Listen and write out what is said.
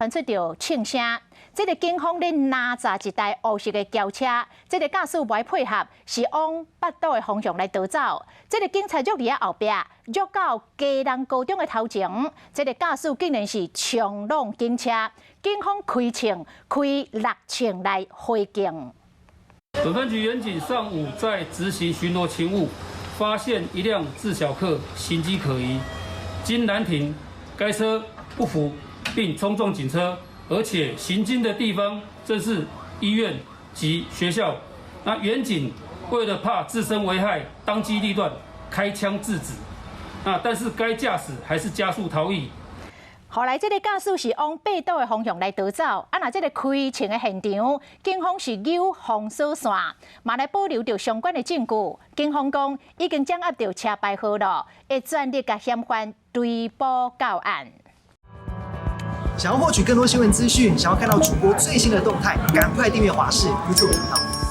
传出着庆声。这个警方咧拿查一台黑色的轿车，这个驾驶袂配合，是往北斗的方向来逃走。这个警察捉伫后壁，捉到家人高中的头前，这个驾驶竟然是冲撞警车，警方开6枪来回敬。本分局员警上午在执行巡逻勤务，发现一辆自小客行迹可疑，经拦停，该车不服，并冲撞警车。 而且行经的地方正是医院及学校，那员警为了怕自身危害，当机立断开枪制止。但是该驾驶还是加速逃逸。后来，这个驾驶是往北斗的方向来逃走。这个开枪的现场，警方是有封锁线，嘛来保留着相关的证据。警方讲已经掌握着车牌号码，会全力甲嫌犯追捕到案。 想要获取更多新闻资讯，想要看到主播最新的动态，赶快订阅华视 YouTube 频道。